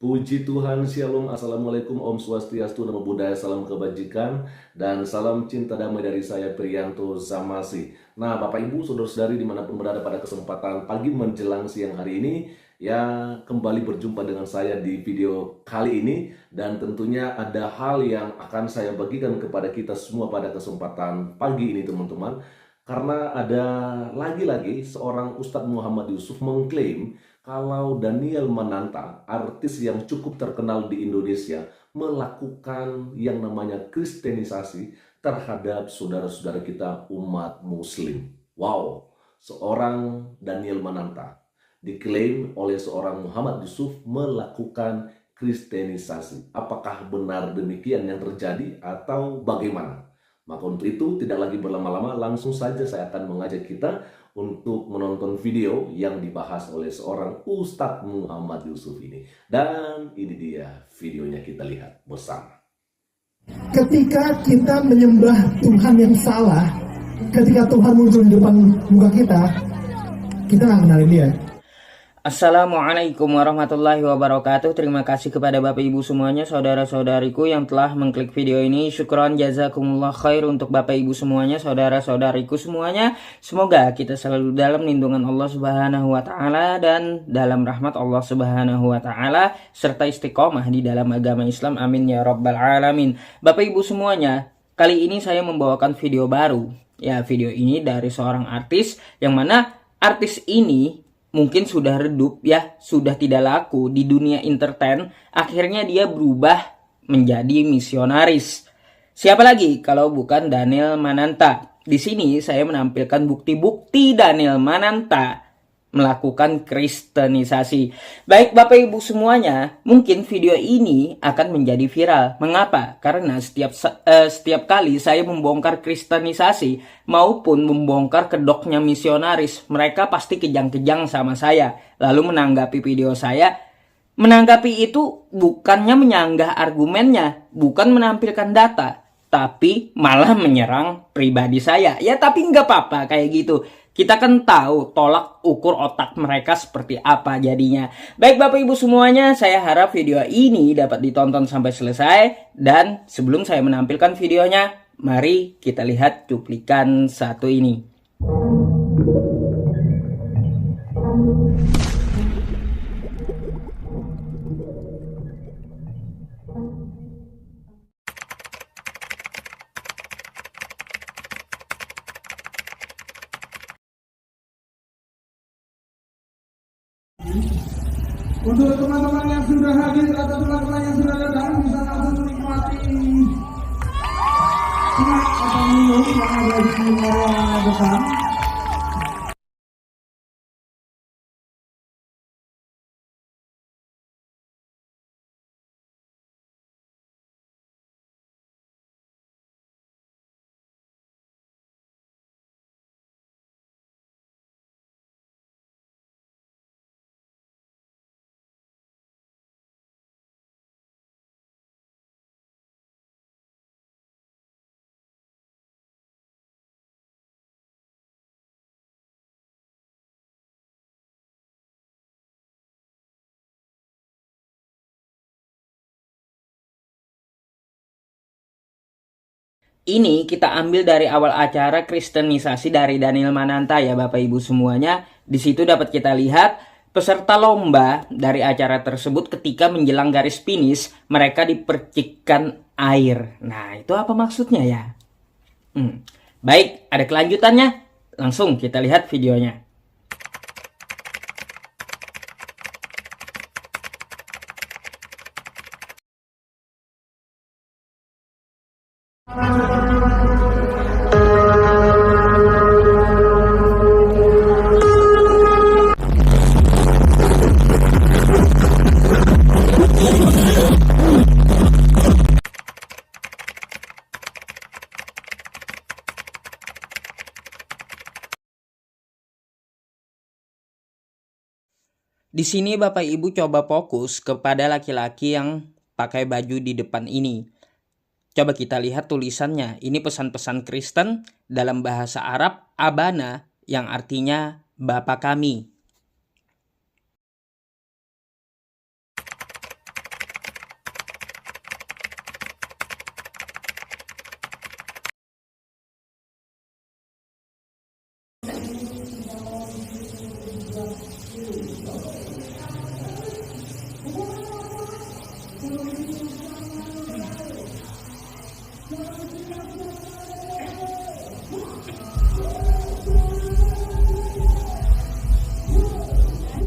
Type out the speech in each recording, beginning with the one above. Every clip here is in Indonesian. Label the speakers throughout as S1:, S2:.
S1: Puji Tuhan, Shalom, Assalamualaikum, Om Swastiastu, Namo Buddhaya, salam kebajikan, dan salam cinta damai dari saya, Priyanto Zamasi. Nah, Bapak Ibu, saudara-saudari dimanapun berada pada kesempatan pagi menjelang siang hari ini, ya kembali berjumpa dengan saya di video kali ini, dan tentunya ada hal yang akan saya bagikan kepada kita semua pada kesempatan pagi ini, teman-teman. Karena ada lagi-lagi seorang Ustadz Muhammad Yusuf mengklaim kalau Daniel Mananta, artis yang cukup terkenal di Indonesia, melakukan yang namanya kristenisasi terhadap saudara-saudara kita umat muslim. Wow, seorang Daniel Mananta diklaim oleh seorang Muhammad Yusuf melakukan kristenisasi. Apakah benar demikian yang terjadi atau bagaimana? Maka untuk itu tidak lagi berlama-lama, langsung saja saya akan mengajak kita untuk menonton video yang dibahas oleh seorang Ustadz Muhammad Yusuf ini. Dan ini dia videonya, kita lihat bersama.
S2: Ketika kita menyembah Tuhan yang salah, ketika Tuhan muncul di depan muka kita nggak kenalin dia.
S3: Assalamualaikum warahmatullahi wabarakatuh. Terima kasih kepada Bapak Ibu semuanya, saudara-saudariku yang telah mengklik video ini. Syukron jazakumullah khair untuk Bapak Ibu semuanya, saudara-saudariku semuanya. Semoga kita selalu dalam lindungan Allah Subhanahu wa taala dan dalam rahmat Allah Subhanahu wa taala serta istiqomah di dalam agama Islam. Amin ya rabbal alamin. Bapak Ibu semuanya, kali ini saya membawakan video baru. Ya, video ini dari seorang artis yang mana artis ini mungkin sudah redup ya, sudah tidak laku di dunia entertain. Akhirnya dia berubah menjadi misionaris. Siapa lagi kalau bukan Daniel Mananta? Di sini saya menampilkan bukti-bukti Daniel Mananta melakukan kristenisasi. Baik Bapak Ibu semuanya, mungkin video ini akan menjadi viral. Mengapa? Karena setiap kali saya membongkar kristenisasi maupun membongkar kedoknya misionaris, mereka pasti kejang-kejang sama saya. Lalu menanggapi video saya, menanggapi itu bukannya menyanggah argumennya, bukan menampilkan data, tapi malah menyerang pribadi saya. Ya tapi nggak apa-apa kayak gitu. Kita kan tahu tolak ukur otak mereka seperti apa jadinya. Baik Bapak Ibu semuanya, saya harap video ini dapat ditonton sampai selesai. Dan sebelum saya menampilkan videonya, mari kita lihat cuplikan satu ini.
S4: Untuk teman-teman yang sudah hadir atau teman-teman yang sudah datang bisa langsung menikmati snack atau minum yang ada di area depan.
S3: Ini kita ambil dari awal acara kristenisasi dari Daniel Mananta ya Bapak Ibu semuanya. Di situ dapat kita lihat peserta lomba dari acara tersebut ketika menjelang garis finish mereka dipercikkan air. Nah itu apa maksudnya ya? Baik, ada kelanjutannya. Langsung kita lihat videonya. Di sini Bapak Ibu coba fokus kepada laki-laki yang pakai baju di depan ini. Coba kita lihat tulisannya. Ini pesan-pesan Kristen dalam bahasa Arab Abana yang artinya Bapa kami.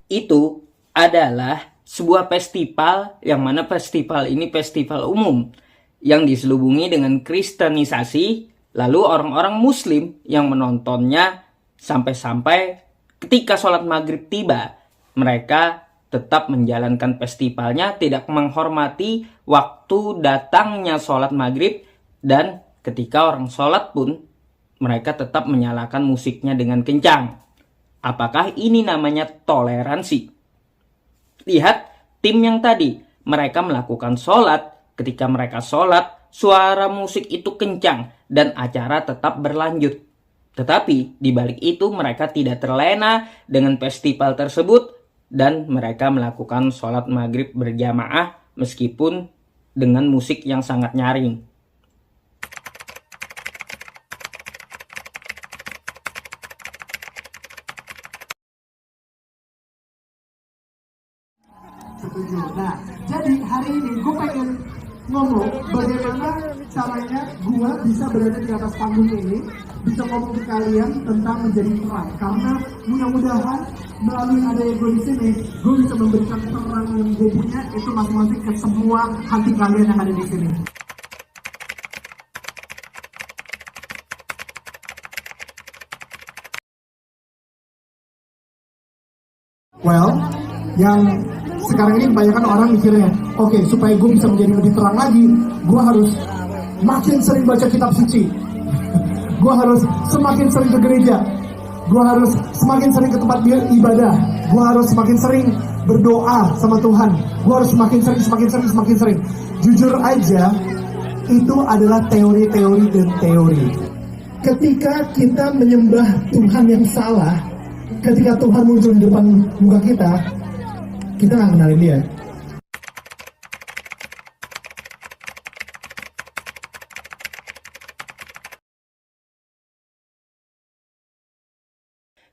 S3: Itu adalah sebuah festival yang mana festival ini festival umum yang diselubungi dengan kristenisasi, lalu orang-orang muslim yang menontonnya sampai-sampai ketika sholat maghrib tiba mereka tetap menjalankan festivalnya, tidak menghormati waktu datangnya sholat maghrib, dan ketika orang sholat pun mereka tetap menyalakan musiknya dengan kencang. Apakah ini namanya toleransi? Lihat tim yang tadi, mereka melakukan sholat. Ketika mereka sholat, suara musik itu kencang dan acara tetap berlanjut. Tetapi di balik itu mereka tidak terlena dengan festival tersebut dan mereka melakukan sholat maghrib berjamaah meskipun dengan musik yang sangat nyaring.
S2: Setuju. Nah, jadi hari ini gue pengen ngomong bagaimana caranya gue bisa berada di atas panggung ini, bisa ngomong ke kalian tentang menjadi terang. Karena mudah-mudahan melalui adanya gue di sini, gue bisa memberikan terang yang gue punya itu masing-masing ke semua hati kalian yang ada di sini. Well, yang sekarang ini kebanyakan orang mikirnya, oke, supaya gue bisa menjadi lebih terang lagi, gue harus makin sering baca kitab suci, gue harus semakin sering ke gereja, gue harus semakin sering ke tempat ibadah, gue harus semakin sering berdoa sama Tuhan, gue harus semakin sering. Jujur aja, itu adalah teori-teori dan teori. Ketika kita menyembah Tuhan yang salah, ketika Tuhan muncul di depan muka kita nggak kenalin dia.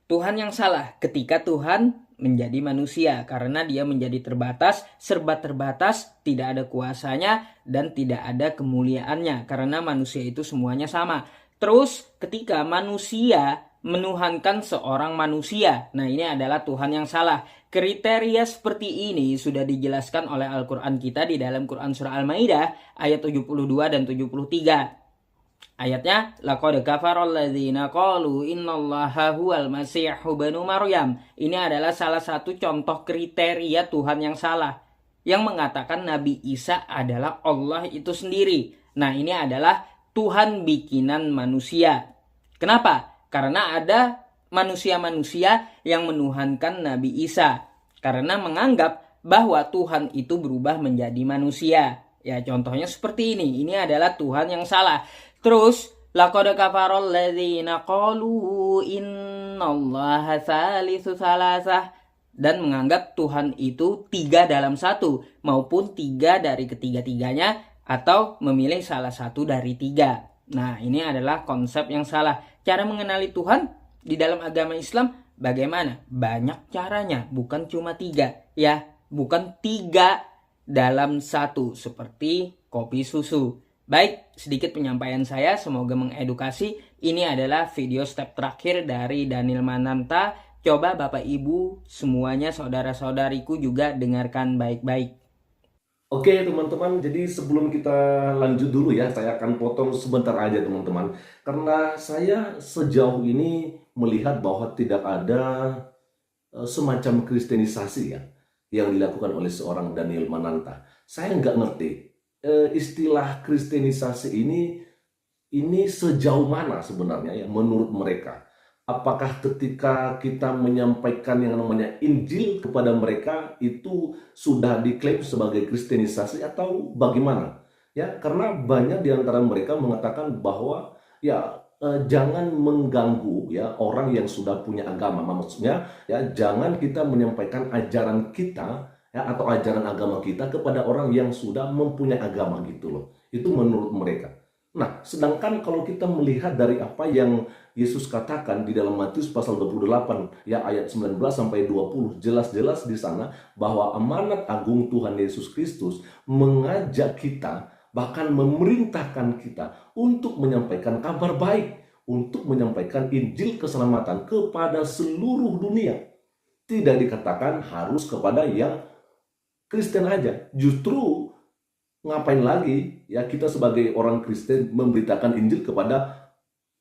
S3: Tuhan yang salah ketika Tuhan menjadi manusia karena dia menjadi terbatas, serba terbatas, tidak ada kuasanya dan tidak ada kemuliaannya karena manusia itu semuanya sama. Terus ketika manusia menuhankan seorang manusia, nah ini adalah Tuhan yang salah. Kriteria seperti ini sudah dijelaskan oleh Al-Quran kita di dalam Quran Surah Al-Maidah ayat 72 dan 73. Ayatnya, laqad kafarol ladzina qalu innallaha huwal masihu banu Maryam. Ini adalah salah satu contoh kriteria Tuhan yang salah, yang mengatakan Nabi Isa adalah Allah itu sendiri. Nah, ini adalah Tuhan bikinan manusia. Kenapa? Karena ada manusia-manusia yang menuhankan Nabi Isa karena menganggap bahwa Tuhan itu berubah menjadi manusia. Ya, contohnya seperti ini. Ini adalah Tuhan yang salah. Terus, laqad kafarol ladzina qalu innallaha tsalitsu tsalasah, dan menganggap Tuhan itu 3 dalam 1 maupun 3 dari ketiga-tiganya atau memilih salah satu dari 3. Nah, ini adalah konsep yang salah. Cara mengenali Tuhan di dalam agama Islam bagaimana? Banyak caranya, bukan cuma 3. Ya, bukan 3 dalam 1 seperti kopi susu. Baik, sedikit penyampaian saya, semoga mengedukasi. Ini adalah video step terakhir dari Daniel Mananta. Coba Bapak Ibu semuanya, saudara-saudariku juga dengarkan baik-baik.
S1: Oke teman-teman, jadi sebelum kita lanjut dulu ya, saya akan potong sebentar aja teman-teman. Karena saya sejauh ini melihat bahwa tidak ada semacam kristenisasi ya yang dilakukan oleh seorang Daniel Mananta. Saya nggak ngerti istilah kristenisasi ini sejauh mana sebenarnya ya menurut mereka. Apakah ketika kita menyampaikan yang namanya Injil kepada mereka itu sudah diklaim sebagai kristenisasi atau bagaimana? Ya, karena banyak di antara mereka mengatakan bahwa ya jangan mengganggu ya orang yang sudah punya agama. Maksudnya ya jangan kita menyampaikan ajaran kita ya atau ajaran agama kita kepada orang yang sudah mempunyai agama gitu loh. Itu menurut mereka. Nah, sedangkan kalau kita melihat dari apa yang Yesus katakan di dalam Matius pasal 28 ya ayat 19 sampai 20, jelas-jelas di sana bahwa amanat agung Tuhan Yesus Kristus mengajak kita, bahkan memerintahkan kita untuk menyampaikan kabar baik, untuk menyampaikan Injil keselamatan kepada seluruh dunia. Tidak dikatakan harus kepada yang Kristen aja. Justru ngapain lagi ya kita sebagai orang Kristen memberitakan Injil kepada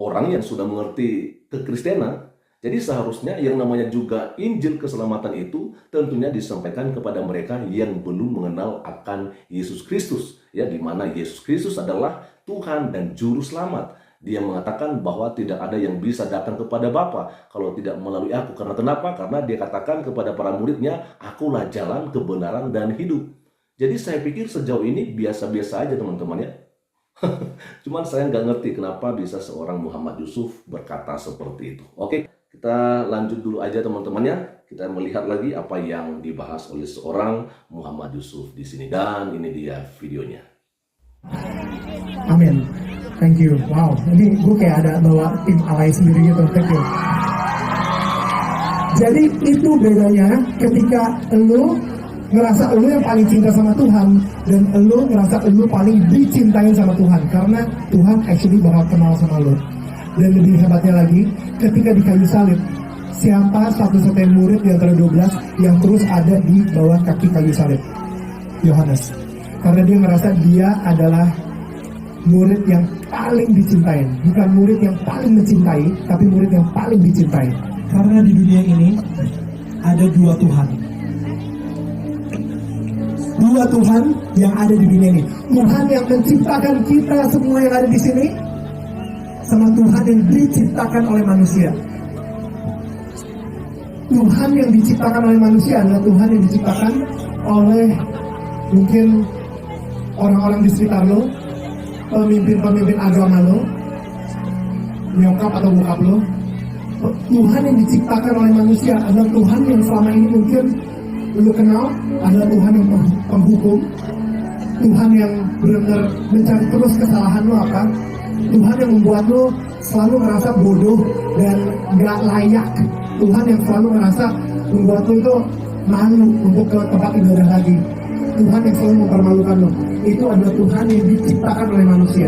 S1: orang yang sudah mengerti kekristenan. Jadi seharusnya yang namanya juga Injil keselamatan itu tentunya disampaikan kepada mereka yang belum mengenal akan Yesus Kristus, ya, di mana Yesus Kristus adalah Tuhan dan Juru Selamat. Dia mengatakan bahwa tidak ada yang bisa datang kepada Bapa kalau tidak melalui aku. Karena kenapa? Karena dia katakan kepada para muridnya, akulah jalan, kebenaran, dan hidup. Jadi saya pikir sejauh ini biasa-biasa aja teman-teman ya. Cuman saya nggak ngerti kenapa bisa seorang Muhammad Yusuf berkata seperti itu. Oke, kita lanjut dulu aja teman-teman ya. Kita melihat lagi apa yang dibahas oleh seorang Muhammad Yusuf di sini. Dan ini dia videonya.
S2: Amin. Thank you. Wow, ini gue kayak ada bawa tim alay sendiri gitu. Thank you. Jadi itu bedanya ketika lu ngerasa lu yang paling cinta sama Tuhan dan lu ngerasa lu paling dicintain sama Tuhan, karena Tuhan actually bakal kenal sama lu. Dan lebih hebatnya lagi, ketika di kayu salib, siapa satu-satunya murid di antara 12 yang terus ada di bawah kaki kayu salib? Yohanes. Karena dia merasa dia adalah murid yang paling dicintai, bukan murid yang paling mencintai, tapi murid yang paling dicintai. Karena di dunia ini ada dua Tuhan. Dua Tuhan yang ada di dunia ini. Tuhan yang menciptakan kita semua yang ada di sini, sama Tuhan yang diciptakan oleh manusia. Tuhan yang diciptakan oleh manusia adalah Tuhan yang diciptakan oleh mungkin orang-orang di sekitar lo, pemimpin-pemimpin agama lo, nyokap atau bokap lo. Tuhan yang diciptakan oleh manusia adalah Tuhan yang selama ini mungkin lu kenal, adalah Tuhan yang penghukum, Tuhan yang benar-benar mencari terus kesalahan lo apa, Tuhan yang membuat lo selalu merasa bodoh dan gak layak, Tuhan yang selalu merasa membuat lo itu malu untuk ke tempat ibadah lagi, Tuhan yang selalu mempermalukan lo. Itu adalah Tuhan yang diciptakan oleh manusia.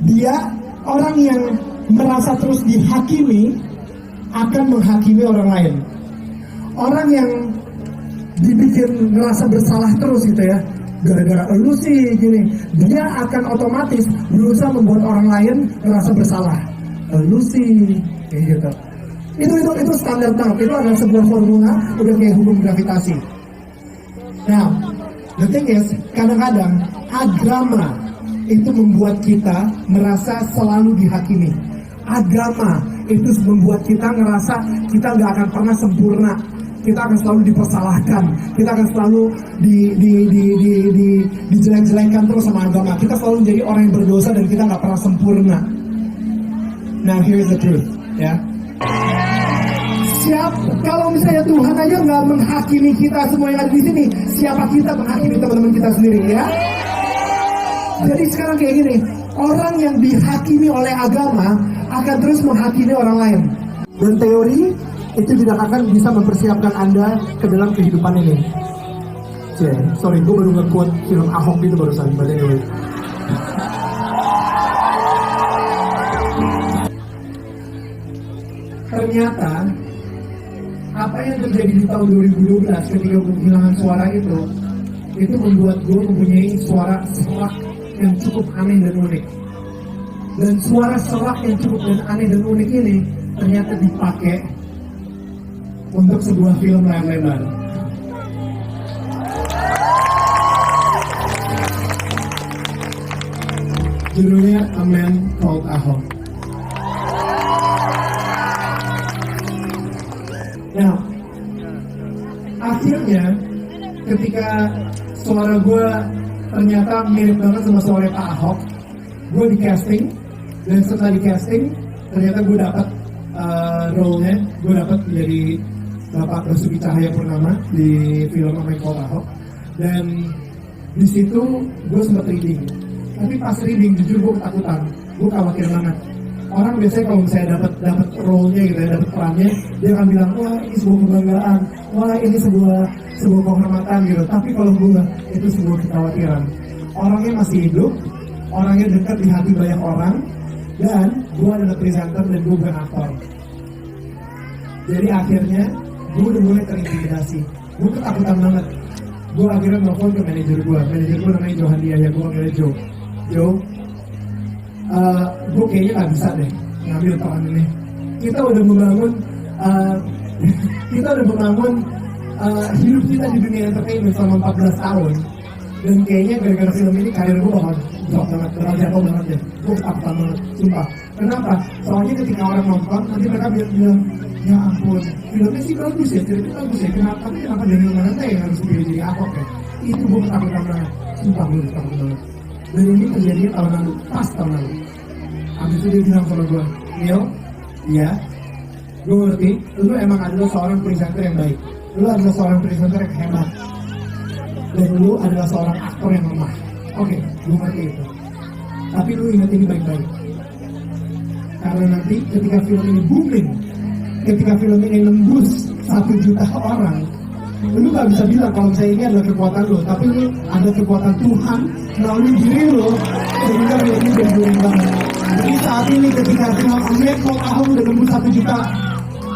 S2: Dia orang yang merasa terus dihakimi akan menghakimi orang lain. Orang yang dibikin ngerasa bersalah terus gitu ya, gara-gara lu sih gini, dia akan otomatis berusaha membuat orang lain ngerasa bersalah. Lu sih kayak gitu. Itu standar banget. Itu adalah sebuah formula, udah kayak hukum gravitasi. Nah, the thing is, kadang-kadang agama itu membuat kita merasa selalu dihakimi. Agama itu membuat kita ngerasa kita nggak akan pernah sempurna. Kita akan selalu dipersalahkan, kita akan selalu dijelek-jelekan terus sama agama. Kita selalu menjadi orang yang berdosa dan kita nggak pernah sempurna. Now here's the truth, ya. Kalau misalnya Tuhan aja nggak menghakimi kita semua yang ada di sini, siapa kita menghakimi teman-teman kita sendiri, ya? Jadi sekarang kayak gini, orang yang dihakimi oleh agama akan terus menghakimi orang lain. Dan teori itu tidak akan bisa mempersiapkan Anda ke dalam kehidupan ini. Sorry, gue baru nge-quote film Ahok gitu barusan, but anyway. Ternyata apa yang terjadi di tahun 2012 ketika gue kehilangan suara itu membuat gue mempunyai suara serak yang cukup aneh dan unik. Dan suara serak yang cukup aneh dan unik ini ternyata dipakai untuk sebuah film layar lebar. Judulnya A Man Called Ahok. Nah, akhirnya ketika suara gue ternyata mirip banget sama suara Pak Ahok, gue di casting, dan setelah di casting ternyata gue dapat role-nya, gue dapat menjadi Bapak Basuki Cahayapurnama di film A Man Called Ahok. Dan di situ gue sempat reading Tapi pas reading jujur gue ketakutan, gue khawatir banget. Orang biasanya kalau misalnya dapat role-nya gitu ya, dapat perannya, dia akan bilang, wah ini sebuah kebanggaan, wah ini sebuah kehormatan gitu. Tapi kalau gue, itu sebuah kekhawatiran. Orangnya masih hidup, orangnya dekat di hati banyak orang, dan gue adalah presenter dan gue bukan aktor. Jadi akhirnya gue udah mulai terintimidasi, gue ketakutan banget. Gue akhirnya nelfon ke manajer gue namanya Johandia, ya gue panggilnya Jo, gue kayaknya gak bisa deh ngambil peran ini. Kita udah membangun hidup kita di dunia entertainment selama 14 tahun, dan kayaknya gara-gara film ini karir gue bakal drop banget, bakal jatuh banget deh. Gue ketakutan banget, sumpah. Kenapa? Soalnya ketika orang nonton, nanti mereka bilang, ya ampun, filmnya sih bagus ya, ceritanya bagus ya, kenapa Daniel Mananta yang harus dipilih jadi Ahok ya? Itu gue ketakutan banget, sumpah gue ketakutan banget. Dan ini terjadi tahun lalu, pas tahun lalu. Habis itu dia bilang sama gue, Neil, iya, gue ngerti, lu emang adalah seorang presenter yang baik, lu adalah seorang presenter yang hebat, dan lu adalah seorang aktor yang lemah. Oke, gue ngerti itu. Tapi lu ingat ini baik-baik. Karena nanti ketika film ini booming, ketika film ini nembus 1 juta orang, lu gak bisa bilang kalau misalnya ini adalah kekuatan lu, tapi lu ada kekuatan Tuhan melalui diri lu, sehingga film ini jadi booming banget. Jadi saat ini ketika film Amerika tahun udah nembus 1 juta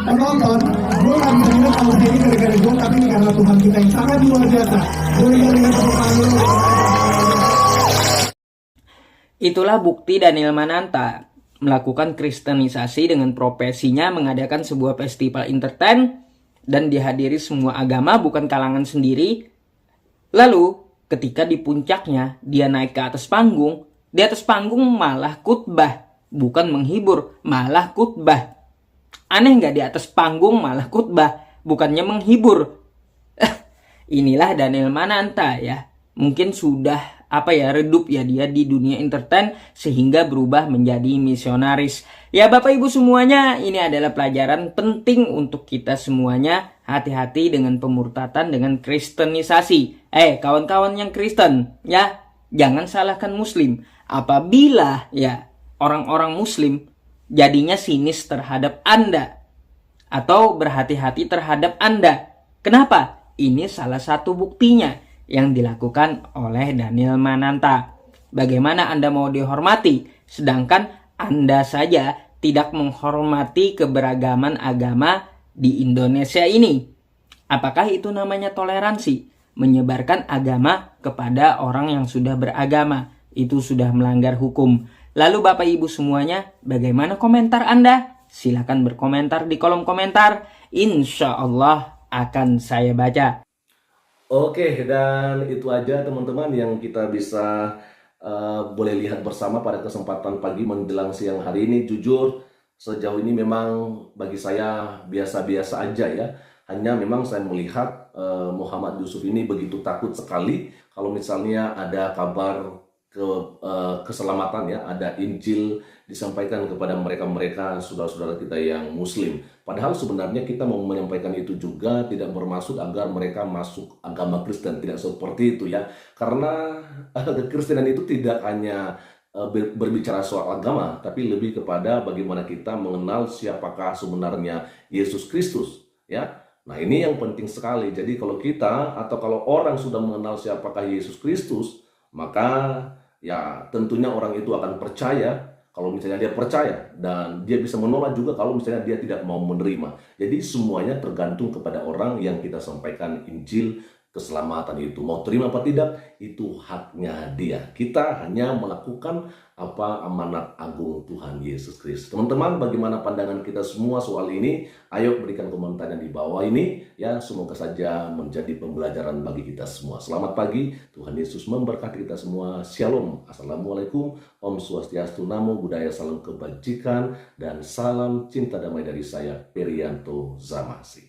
S2: penonton, gue gak bisa bilang kalau ini gara-gara gue, tapi ini karena Tuhan kita yang sangat luar biasa. Gue ingin tepuk tangan dulu.
S3: Itulah bukti Daniel Mananta melakukan kristenisasi dengan profesinya mengadakan sebuah festival entertain dan dihadiri semua agama, bukan kalangan sendiri. Lalu ketika di puncaknya dia naik ke atas panggung, di atas panggung malah khutbah, bukan menghibur, malah khutbah. Aneh nggak? Di atas panggung malah khutbah, bukannya menghibur. Inilah Daniel Mananta ya. Mungkin sudah redup ya dia di dunia entertain sehingga berubah menjadi misionaris. Ya Bapak Ibu semuanya, ini adalah pelajaran penting untuk kita semuanya. Hati-hati dengan pemurtatan, dengan kristenisasi. Kawan-kawan yang Kristen ya, jangan salahkan Muslim. Apabila ya orang-orang Muslim jadinya sinis terhadap Anda atau berhati-hati terhadap Anda. Kenapa? Ini salah satu buktinya yang dilakukan oleh Daniel Mananta. Bagaimana Anda mau dihormati, sedangkan Anda saja tidak menghormati keberagaman agama di Indonesia ini? Apakah itu namanya toleransi? Menyebarkan agama kepada orang yang sudah beragama, itu sudah melanggar hukum. Lalu Bapak Ibu semuanya, bagaimana komentar Anda? Silakan berkomentar di kolom komentar. Insya Allah akan saya baca.
S1: Oke, dan itu aja teman-teman yang kita bisa boleh lihat bersama pada kesempatan pagi menjelang siang hari ini. Jujur, sejauh ini memang bagi saya biasa-biasa aja ya. Hanya memang saya melihat Muhammad Yusuf ini begitu takut sekali kalau misalnya ada kabar keselamatan ya, ada Injil disampaikan kepada mereka-mereka saudara-saudara kita yang Muslim. Padahal sebenarnya kita mau menyampaikan itu juga tidak bermaksud agar mereka masuk agama Kristen, tidak seperti itu ya. Karena kekristenan itu tidak hanya berbicara soal agama, tapi lebih kepada bagaimana kita mengenal siapakah sebenarnya Yesus Kristus ya. Nah ini yang penting sekali. Jadi kalau kita atau kalau orang sudah mengenal siapakah Yesus Kristus, maka ya tentunya orang itu akan percaya kalau misalnya dia percaya, dan dia bisa menolak juga kalau misalnya dia tidak mau menerima. Jadi semuanya tergantung kepada orang yang kita sampaikan Injil keselamatan itu. Mau terima apa tidak, itu haknya dia. Kita hanya melakukan apa amanat agung Tuhan Yesus Kristus. Teman-teman, bagaimana pandangan kita semua soal ini? Ayo berikan komentarnya di bawah ini ya. Semoga saja menjadi pembelajaran bagi kita semua. Selamat pagi, Tuhan Yesus memberkati kita semua. Shalom, assalamualaikum, Om Swastiastu, Namo Buddhaya, salam kebajikan dan salam cinta damai dari saya Perianto Zamasi.